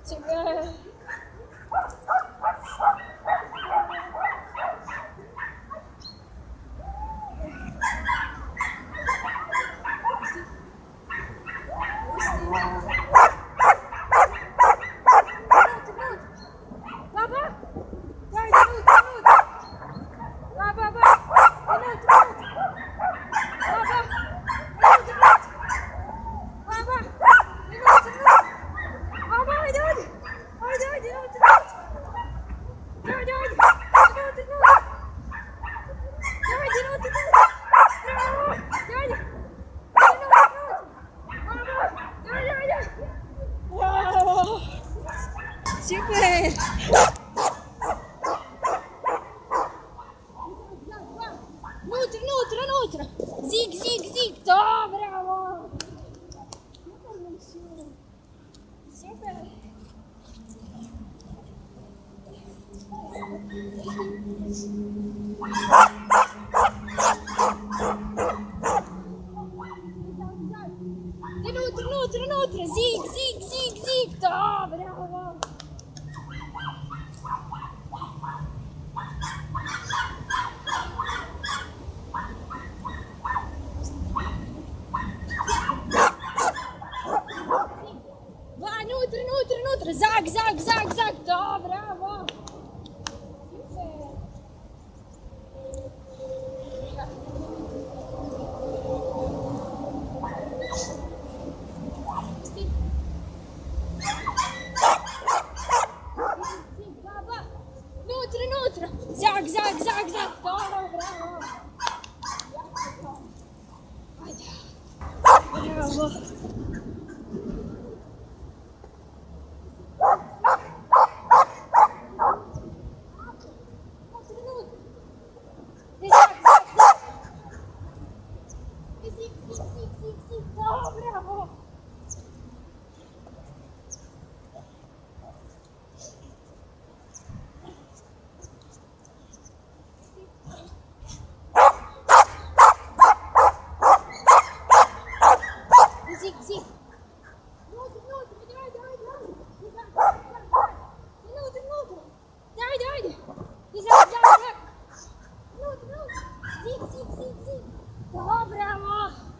Super! Super! Nutra, nutra, nutra! Zig, zig, zig! To, bravo! Super! Nutra, nutra, nutra! Zig, zig, zig, zig! To, bravo! Vai, nutra, nutra, nutra! Zag, zag, zag, zag! To, bravo! Nutra, nutra! Zag, zag, zag, zag! To, bravo! Bravo! Bravo! Zig, zig! Nutra, nutra! Dai, dai, dai! Nutra, nutra! Dai, dai! Zag, zag, zag! Nutra, nutra! Zig, zig, zig, zig! Oh, bravo!